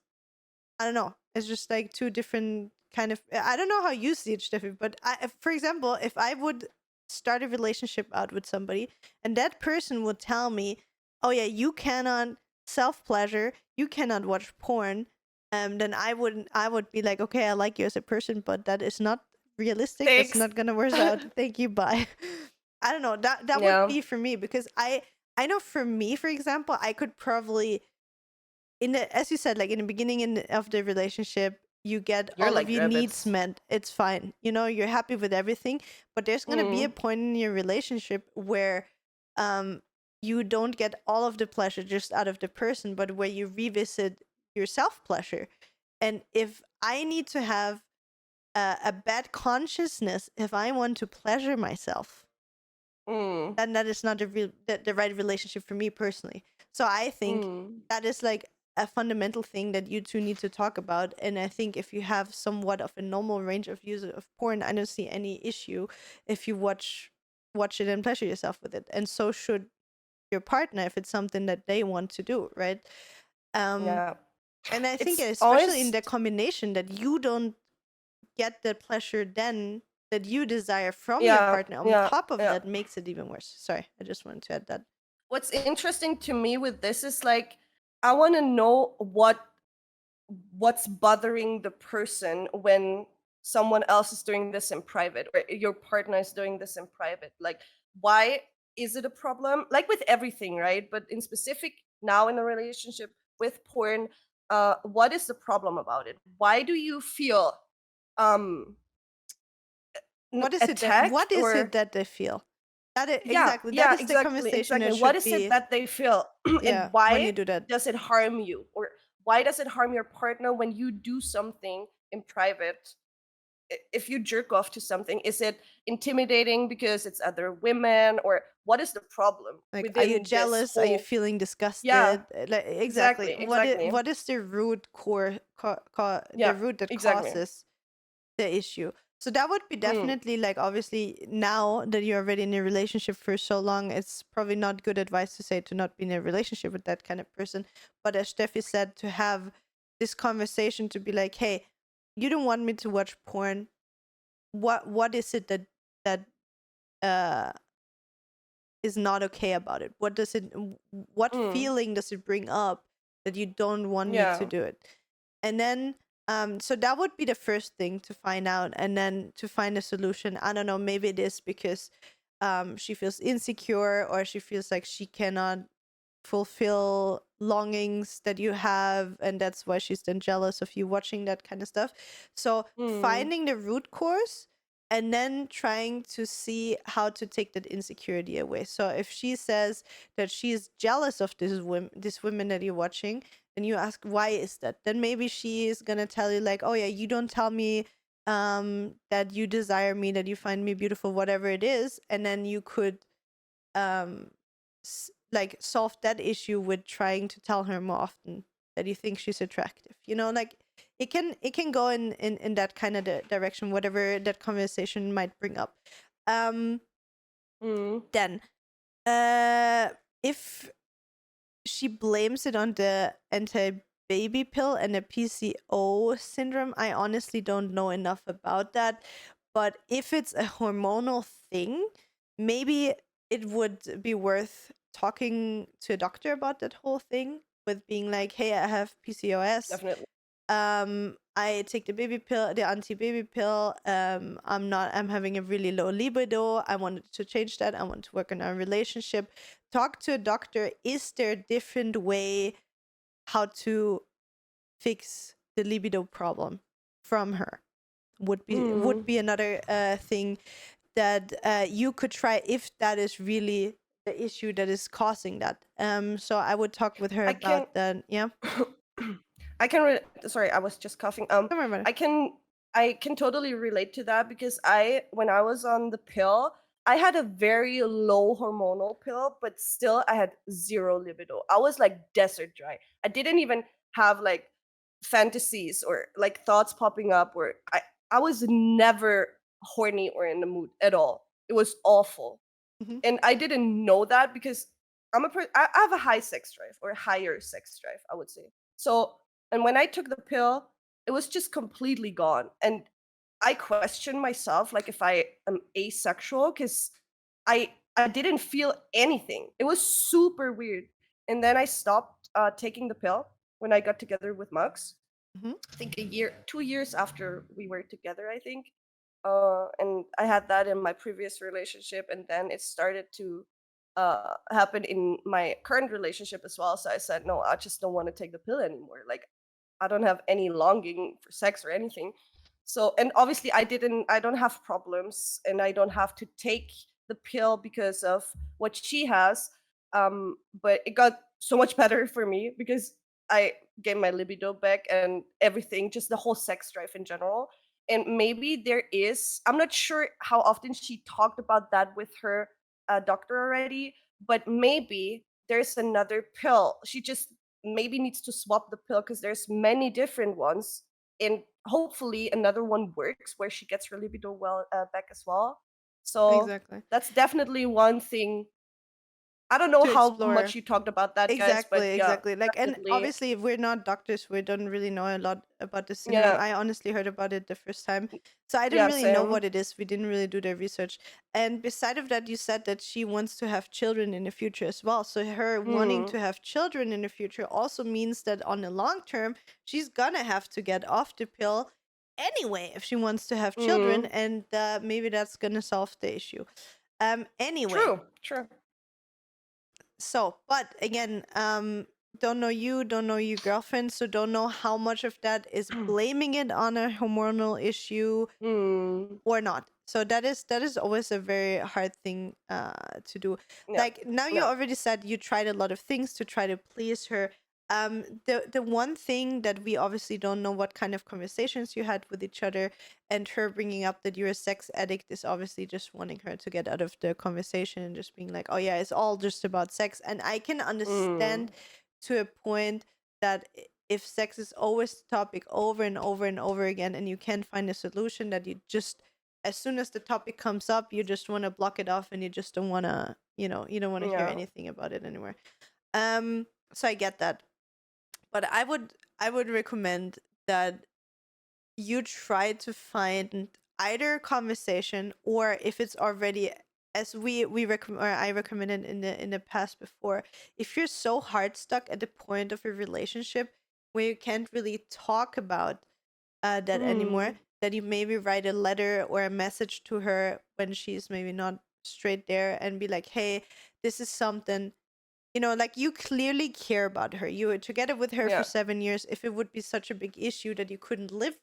I don't know, it's just like two different kind of. I don't know how you see it, Steffi, but for example, if I would start a relationship out with somebody and that person would tell me, "Oh yeah, you cannot self pleasure, you cannot watch porn," then I would be like, "Okay, I like you as a person, but that is not realistic. Thanks. That's not gonna work out. Thank you, bye." I don't know. That Yeah. would be for me, because I know for me, for example, I could probably as you said, like in the beginning of the relationship, you get You're all like of your needs rabbits. met. It's fine. You know, you're happy with everything, but there's gonna be a point in your relationship where you don't get all of the pleasure just out of the person, but where you revisit your self pleasure. And if I need to have a bad consciousness if I want to pleasure myself, then that is not the right relationship for me personally. So I think that is like a fundamental thing that you two need to talk about. And I think if you have somewhat of a normal range of use of porn, I don't see any issue if you watch it and pleasure yourself with it. And so should your partner if it's something that they want to do, right? Yeah. And I think It's especially in always the combination that you don't get the pleasure then that you desire from your partner on top of that makes it even worse. Sorry, I just wanted to add that. What's interesting to me with this is like I want to know what's bothering the person when someone else is doing this in private or your partner is doing this in private. Like, why is it a problem? Like with everything, right? But in specific, now in a relationship with porn, what is the problem about it? Why do you feel What is attacked or that they feel? yeah, Exactly. That yeah, is the exactly, conversation exactly. that What should is it be. that they feel, and Yeah, when you why do that. does it harm you, or why does it harm your partner when you do something in private? If you jerk off to something, is it intimidating because it's other women, or what is the problem Like, are you within this jealous? Are you whole? feeling Yeah, disgusted? Like, exactly. exactly, exactly. What is the root the Yeah, root that exactly. causes the issue? So that would be definitely like, obviously now that you're already in a relationship for so long, it's probably not good advice to say to not be in a relationship with that kind of person. But as Steffi said, to have this conversation to be like, hey, you don't want me to watch porn. What is it that uh is not okay about it? What Mm. feeling does it bring up that you don't want me to Yeah. do it? And then so that would be the first thing to find out, and then to find a solution. I don't know, maybe it is because she feels insecure, or she feels like she cannot fulfill longings that you have, and that's why she's then jealous of you watching that kind of stuff. So Mm. finding the root cause, and then trying to see how to take that insecurity away. So if she says that she's jealous of this women that you're watching, and you ask why is that, then maybe she is gonna tell you like, oh yeah, you don't tell me that you desire me, that you find me beautiful, whatever it is. And then you could um like solve that issue with trying to tell her more often that you think she's attractive, like it can go in that kind of direction, whatever that conversation might bring up. um Mm. then if she blames it on the anti-baby pill and the PCO syndrome, I honestly don't know enough about that. But if it's a hormonal thing, maybe it would be worth talking to a doctor about that whole thing, with being like, hey, I have PCOS. Definitely. I take the baby pill, the anti-baby pill. I'm having a really low libido. I wanted to change that. I want to work on our relationship. Talk to a doctor. Is there a different way how to fix the libido problem from her? Would Mm. be another thing that you could try, if that is really the issue that is causing that. So I would talk with her I can. about that. Yeah. I can. Sorry, I was just coughing. Don't worry about it. I can. I can totally relate to that because when I was on the pill, I had a very low hormonal pill, but still I had zero libido. I was like desert dry. I didn't even have like fantasies or like thoughts popping up, or I was never horny or in the mood at all. It was awful. Hmm. And I didn't know that because I have a high sex drive, or higher sex drive, I would say. So, and when I took the pill, it was just completely gone. And I questioned myself, like if I am asexual, because I didn't feel anything. It was super weird. And then I stopped taking the pill when I got together with Mux. Hmm. I think 2 years after we were together, I think. And I had that in my previous relationship, and then it started to happen in my current relationship as well. So I said, no, I just don't want to take the pill anymore. Like, I don't have any longing for sex or anything. So, and obviously, I don't have problems, and I don't have to take the pill because of what she has. But it got so much better for me because I gained my libido back and everything, just the whole sex drive in general. And maybe there is, I'm not sure how often she talked about that with her doctor already, but maybe there's another pill. She just maybe needs to swap the pill because there's many different ones, and hopefully another one works where she gets her libido back as well. So Exactly. that's definitely one thing. I don't know To how explore. much you talked about that, guys, but Exactly, yeah, exactly. Like, and definitely. obviously, we're not doctors. We don't really know a lot about the syndrome. Yeah, I honestly heard about it the first time, so I didn't yeah, really know same. what it is. We didn't really do the research. And beside of that, you said that she wants to have children in the future as well. So her wanting Hmm. to have children in the future also means that on the long term, she's gonna have to get off the pill anyway if she wants to have children, Hmm. and maybe that's gonna solve the issue. Anyway, True, true. so, but again, don't know your girlfriend, so don't know how much of that is blaming it on a hormonal issue Hmm. or not. So that is always a very hard thing to do. Yeah, Like, now you yeah. already said you tried a lot of things to try to please her. The one thing that we obviously don't know what kind of conversations you had with each other, and her bringing up that you're a sex addict is obviously just wanting her to get out of the conversation and just being like, oh yeah, it's all just about sex. And I can Hmm. understand to a point that if sex is always the topic over and over and over again, and you can't find a solution, that you just, as soon as the topic comes up, you just want to block it off, and you just don't want to, you don't want to hear Yeah. anything about it anymore. So I get that, but I would recommend that you try to find either a conversation, or if it's already, as we recommend, or I recommended in the past before, if you're so hard stuck at the point of a relationship where you can't really talk about that anymore, Mm. that you maybe write a letter or a message to her when she's maybe not straight there, and be like, hey, this is something, like, you clearly care about her. You were together with her for Yeah. 7 years. If it would be such a big issue that you couldn't live,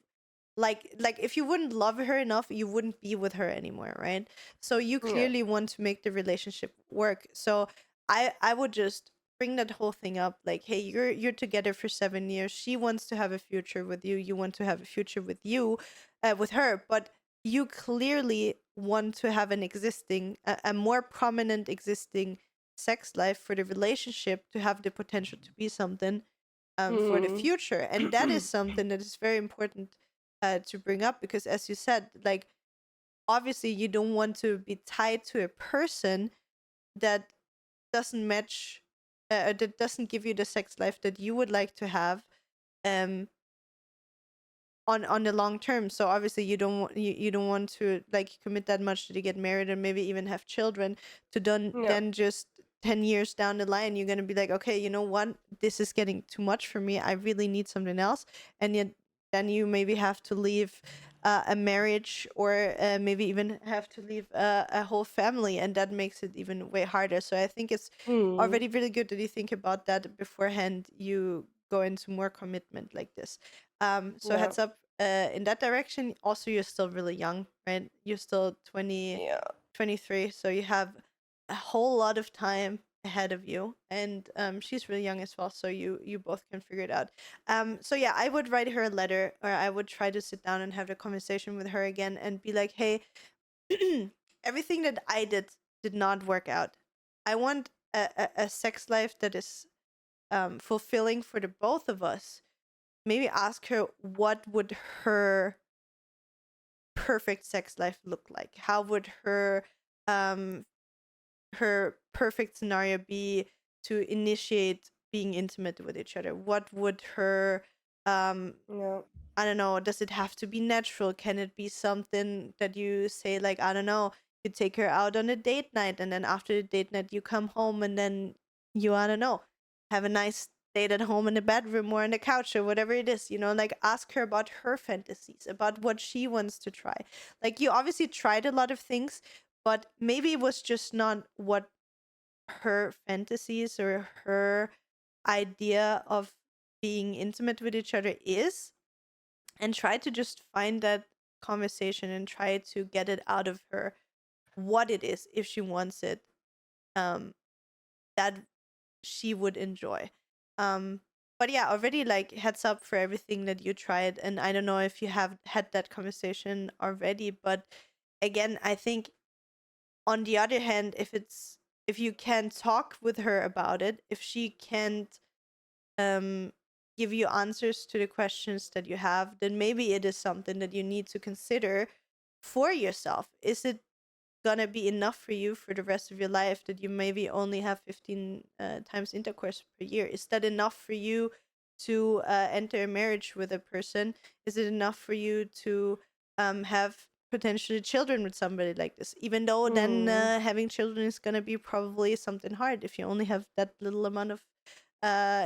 like if you wouldn't love her enough, you wouldn't be with her anymore, right? So you Yeah. clearly want to make the relationship work. So I would just bring that whole thing up, like, hey, you're together for 7 years. She wants to have a future with you. You want to have a future with with her, but you clearly want to have an existing, a more prominent existing sex life for the relationship to have the potential to be something for the Mm. future. And that is something that is very important to bring up, because, as you said, like, obviously you don't want to be tied to a person that doesn't match, that doesn't give you the sex life that you would like to have, um on the long term. So obviously you don't want to, like, commit that much to get married and maybe even have children, to Yeah. then just 10 years down the line you're going to be like, okay, you know what, this is getting too much for me, I really need something else. And yet then you maybe have to leave a marriage, or maybe even have to leave a whole family, and that makes it even way harder. So I think it's Mm. already really good that you think about that beforehand you go into more commitment like this. So Yeah. heads up, in that direction. Also, you're still really young, right? You're still 20, Yeah. 23, so you have a whole lot of time ahead of you. And she's really young as well, so you both can figure it out. So yeah, I would write her a letter, or I would try to sit down and have a conversation with her again, and be like, hey, everything that I did not work out. I want a sex life that is fulfilling for the both of us. Maybe ask her, what would her perfect sex life look like? How would um her perfect scenario be to initiate being intimate with each other? What would her um Yeah. I don't know, does it have to be natural? Can it be something that you say, like, I don't know, you take her out on a date night, and then after the date night you come home, and then you, I don't know, have a nice date at home in the bedroom or on the couch or whatever it is, like, ask her about her fantasies, about what she wants to try. Like, you obviously tried a lot of things, but maybe it was just not what her fantasies or her idea of being intimate with each other is, and try to just find that conversation and try to get it out of her, what it is, if she wants it, um that she would enjoy. um but yeah, already, like, heads up for everything that you tried, and I don't know if you have had that conversation already, but again, I think, on the other hand, if you can talk with her about it, if she can't um give you answers to the questions that you have, then maybe it is something that you need to consider for yourself. Is it gonna be enough for you for the rest of your life that you maybe only have 15 times intercourse per year? Is that enough for you to enter a marriage with a person? Is it enough for you to have potentially children with somebody like this? Even though then Mm. having children is gonna be probably something hard if you only have that little amount of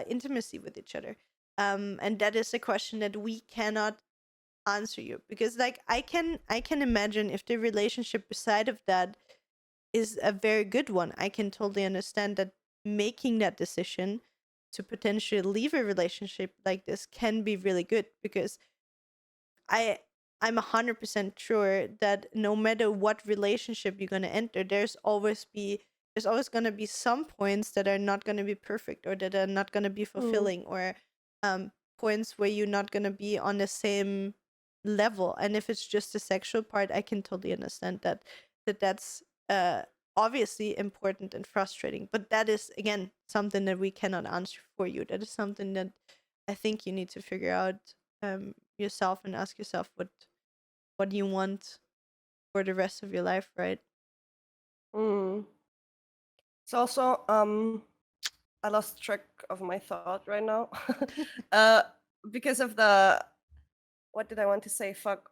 intimacy with each other. And that is a question that we cannot answer you, because, like, I can imagine if the relationship beside of that is a very good one. I can totally understand that making that decision to potentially leave a relationship like this can be really good, because I I'm 100% sure that no matter what relationship you're going to enter, there's always going to be some points that are not going to be perfect, or that are not going to be Mm. fulfilling, or points where you're not going to be on the same level. And if it's just the sexual part, I can totally understand that's obviously important and frustrating, but that is, again, something that we cannot answer for you. That is something that I think you need to figure out yourself, and ask yourself what you want for the rest of your life, right? Mm. It's also I lost track of my thought right now. uh because of the what did I want to say? Fuck.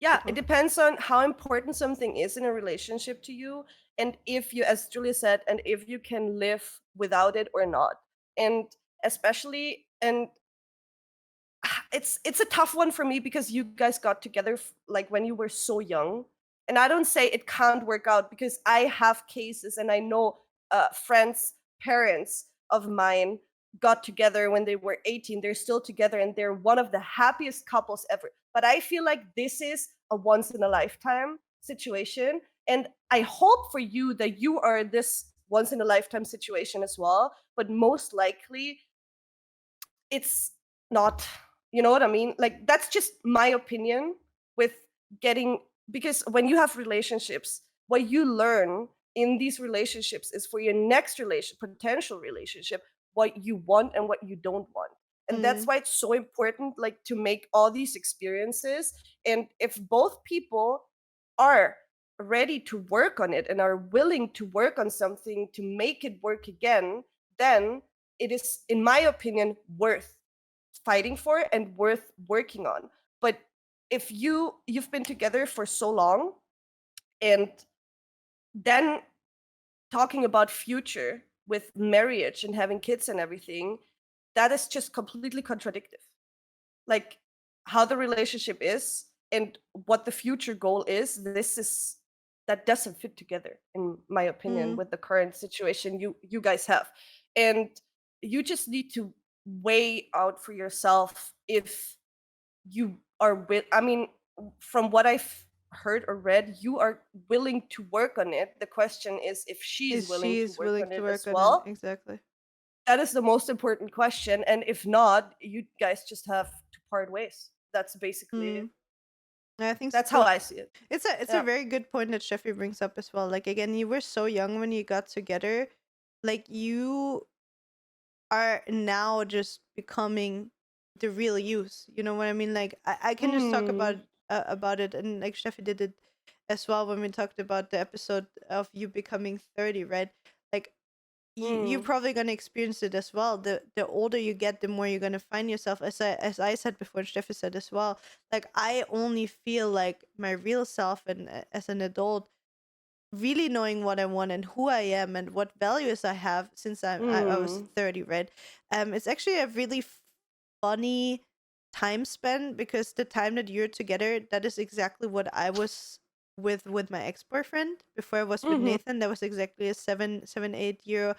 Yeah, it Mhm. depends on how important something is in a relationship to you, and if you, as Julia said, and if you can live without it or not. And especially, and it's a tough one for me because you guys got together like when you were so young, and I don't say it can't work out because I have cases and I know friends, parents of mine got together when they were 18. They're still together and they're one of the happiest couples ever. But I feel like this is a once in a lifetime situation, and I hope for you that you are this once in a lifetime situation as well, but most likely it's not. You know what I mean? Like, that's just my opinion with getting, because when you have relationships, what you learn in these relationships is for your next potential relationship, what you want and what you don't want. And that's Mm. why it's so important, like, to make all these experiences. And if both people are ready to work on it and are willing to work on something to make it work again, then it is, in my opinion, worth fighting for and worth working on. But if you've been together for so long, and then talking about future with marriage and having kids and everything, that is just completely contradictive. Like, how the relationship is and what the future goal is, that doesn't fit together, in my opinion, Mm. with the current situation you guys have. And you just need to weigh out for yourself if you are with, I mean, from what I've heard or read, you are willing to work on it. The question is if she's Is willing she to is work willing on to it work as on it? well. Exactly. That is the most important question. And if not, you guys just have to part ways. That's basically it. Mm. I think That's how so. I see it. It's a Yeah. very good point that Sheffy brings up as well. Like, again, you were so young when you got together. Like, you are now just becoming the real use. You know what I mean? Like, I can just talk Mm. about it, and like Steffi did it as well when we talked about the episode of you becoming 30, right? Like, you're Mm. probably gonna experience it as well. The older you get, the more you're gonna find yourself. As I said before, and Steffi said as well. Like, I only feel like my real self, and as an adult, really knowing what I want and who I am and what values I have since I was Mm. 30, right? It's actually a really funny time span, because the time that you're together, that is exactly what I was with my ex-boyfriend before I was with Mm-hmm. Nathan. That was exactly a 8 year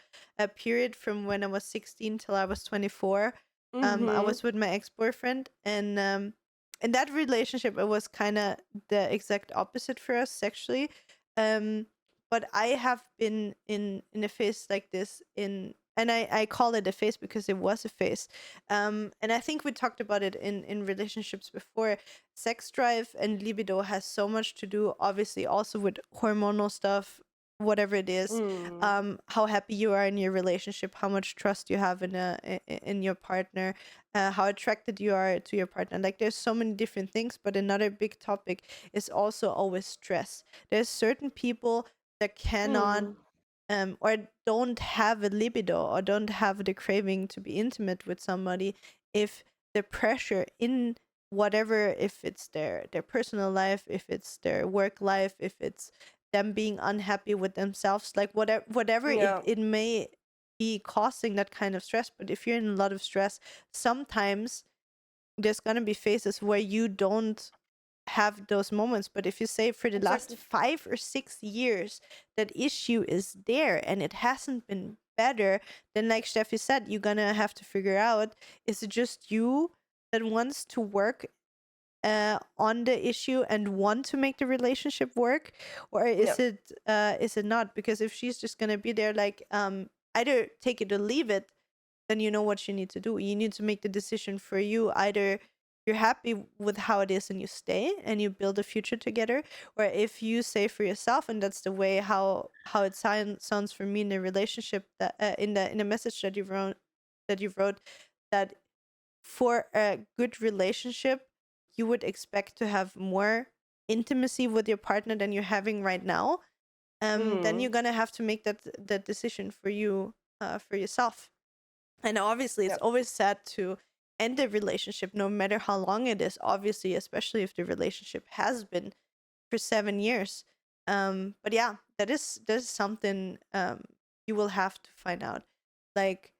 period from when I was 16 till I was 24. I Mm-hmm. was with my ex-boyfriend, and in that relationship it was kind of the exact opposite for us sexually. um but I have been in a phase like this, and I call it a phase because it was a phase. And I think we talked about it in relationships before. Sex drive and libido has so much to do, obviously, also with hormonal stuff, whatever it is. Mm. How happy you are in your relationship, how much trust you have in your partner, how attracted you are to your partner. Like, there's so many different things, but another big topic is also always stress. There's certain people that cannot, Mm. or don't have a libido, or don't have the craving to be intimate with somebody, if the pressure in whatever, if it's their personal life, if it's their work life, if it's them being unhappy with themselves, like whatever it, Yeah. it may be causing that kind of stress. But if you're in a lot of stress, sometimes there's gonna be phases where you don't have those moments. But if you say for the last Exactly. 5 or 6 years that issue is there and it hasn't been better, then, like Steffi said, you're gonna have to figure out, is it just you that wants to work on the issue and want to make the relationship work, or Yeah. is it not? Because if she's just gonna be there, like, either take it or leave it, then you know what you need to do. You need to make the decision for you. Either you're happy with how it is and you stay and you build a future together, or if you say for yourself, and that's the way how it sounds for me in a relationship, that in the message that you wrote, that for a good relationship you would expect to have more intimacy with your partner than you're having right now. Then Mm. you're gonna have to make that decision for you, for yourself. And obviously, it's Yeah. always sad to end a relationship, no matter how long it is, obviously, especially if the relationship has been for 7 years. But yeah, that is something you will have to find out. Like,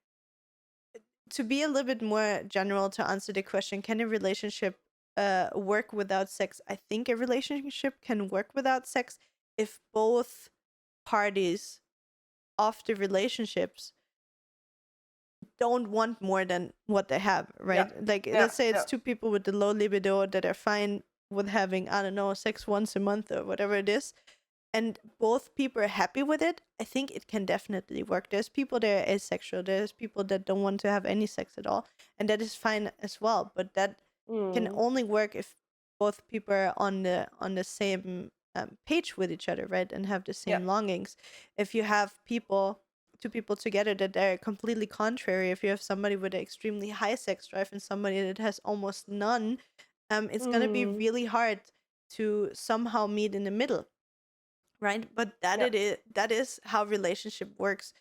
to be a little bit more general to answer the question, can a relationship work without sex? I think a relationship can work without sex if both parties of the relationships don't want more than what they have, right? Yeah. Like, Yeah. let's say it's Yeah. two people with the low libido that are fine with having, I don't know, sex once a month or whatever it is, and both people are happy with it. I think it can definitely work. There's people that are asexual, there's people that don't want to have any sex at all, and that is fine as well. But that can Mm. only work if both people are on the same page with each other, right, and have the Yeah. same longings. If you have two people together that are completely contrary, if you have somebody with an extremely high sex drive and somebody that has almost none, it's gonna be Mm. really hard to somehow meet in the middle, right? But Yeah. that is how relationship works.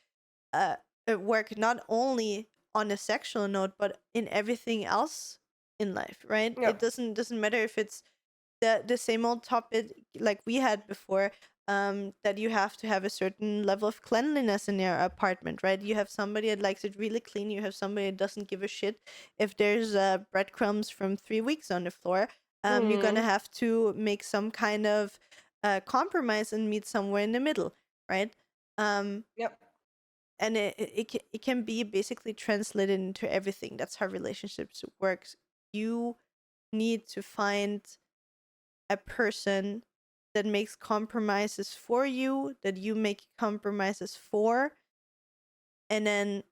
It work not only on a sexual note, but in everything else in life, right? Yeah. It doesn't matter if it's the same old topic like we had before, that you have to have a certain level of cleanliness in your apartment, right? You have somebody that likes it really clean, you have somebody that doesn't give a shit if there's breadcrumbs from 3 weeks on the floor. You're gonna Mm. have to make some kind of compromise and meet somewhere in the middle, right? um Yep. and it can be basically translated into everything. That's how relationships works. You need to find a person that makes compromises for you, that you make compromises for, and then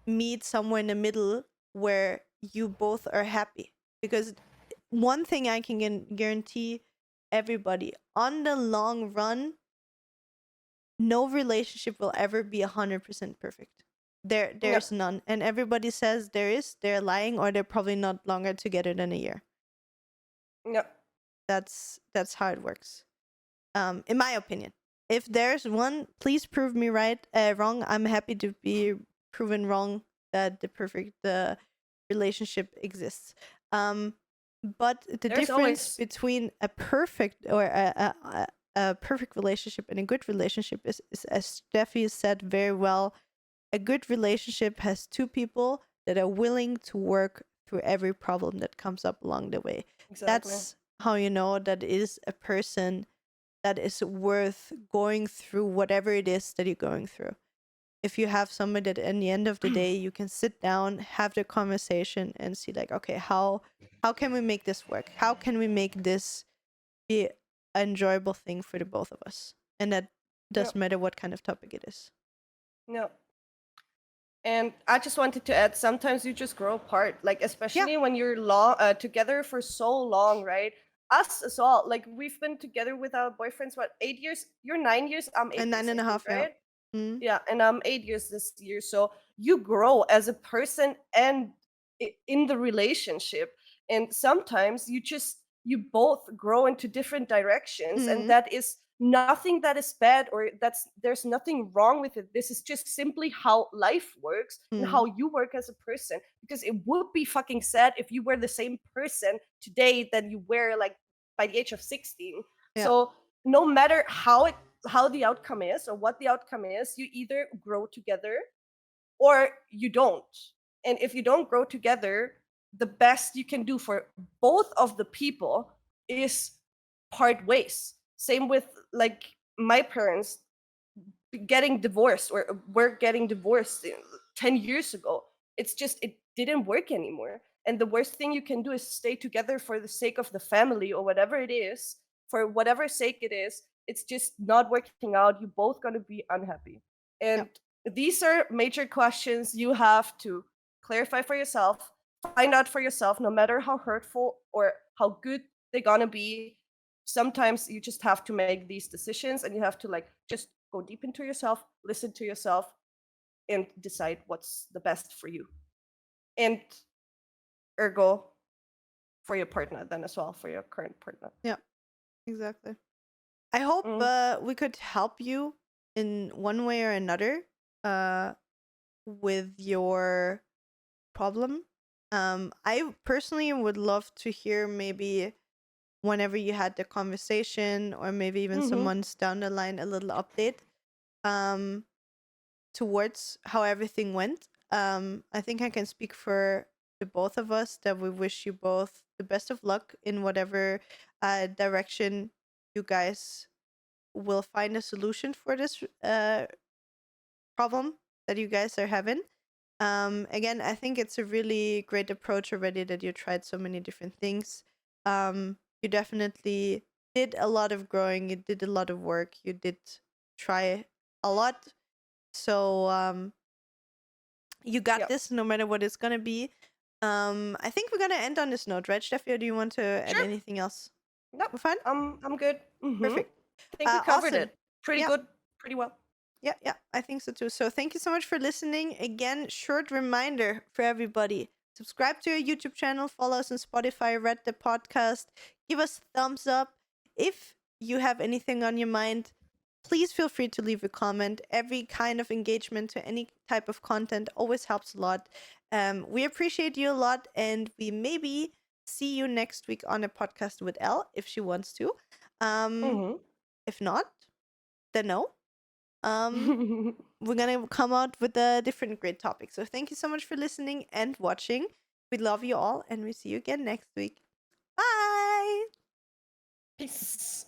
meet somewhere in the middle where you both are happy. Because one thing I can guarantee everybody, on the long run, no relationship will ever be 100% perfect. There's Yep. none, and everybody says there is. They're lying, or they're probably not longer together than a year. Yep. That's how it works. In my opinion, if there's one, please prove me wrong. I'm happy to be proven wrong that the perfect relationship exists. But the There's difference always. between a perfect or a perfect relationship and a good relationship is, as Steffi said very well, a good relationship has two people that are willing to work through every problem that comes up along the way. Exactly. That's how you know that is a person that is worth going through whatever it is that you're going through. If you have somebody that in the end of the day you can sit down, have the conversation and see like, okay, how can we make this work? How can we make this be an enjoyable thing for the both of us? And that Yep. doesn't matter what kind of topic it is. Yep. And I just wanted to add, sometimes you just grow apart, like especially when you're together for so long, right? Us as well. Like we've been together with our boyfriends, what, 8 years? You're 9 years, I'm eight And years, nine and I a think, half, yeah. right? Mm. Yeah, and I'm 8 years this year. So you grow as a person and in the relationship. And sometimes you both grow into different directions, and Mm. that is nothing that is bad, or there's nothing wrong with it. This is just simply how life works and Mm. how you work as a person. Because it would be fucking sad if you were the same person today that you were like by the age of 16. Yeah. So no matter how the outcome is or what the outcome is, you either grow together or you don't. And if you don't grow together, the best you can do for both of the people is part ways. Same with like my parents getting divorced, or we're getting divorced 10 years ago. It's just, it didn't work anymore. And the worst thing you can do is stay together for the sake of the family or whatever it is, for whatever sake it is. It's just not working out. You're both going to be unhappy. Yeah. And these are major questions you have to clarify for yourself, find out for yourself, no matter how hurtful or how good they're going to be. Sometimes you just have to make these decisions, and you have to like just go deep into yourself, listen to yourself, and decide what's the best for you. And ergo for your partner then as well, for your current partner. Yeah. Exactly. I hope Mm. we could help you in one way or another with your problem. I personally would love to hear maybe whenever you had the conversation, or maybe even some Mm-hmm. months down the line, a little update um, towards how everything went. I think I can speak for the both of us that we wish you both the best of luck in whatever direction you guys will find a solution for this problem that you guys are having. Again, I think it's a really great approach already that you tried so many different things. You definitely did a lot of growing, you did a lot of work, you did try a lot. So you got Yep. this no matter what it's gonna be. I think we're gonna end on this note, right, Steffi? Or do you want to add Sure. anything else? Nope. We're fine? I'm good. Mm-hmm. Perfect. I think we covered Awesome. it pretty Yeah. good, pretty well. Yeah, I think so too. So thank you so much for listening. Again, short reminder for everybody. Subscribe to our YouTube channel, follow us on Spotify, rate the podcast, give us thumbs up. If you have anything on your mind, please feel free to leave a comment. Every kind of engagement to any type of content always helps a lot. We appreciate you a lot, and we maybe see you next week on a podcast with Elle if she wants to. Mm-hmm. If not, then no. We're gonna come out with a different great topic. So thank you so much for listening and watching. We love you all, and we see you again next week. Bye. Peace.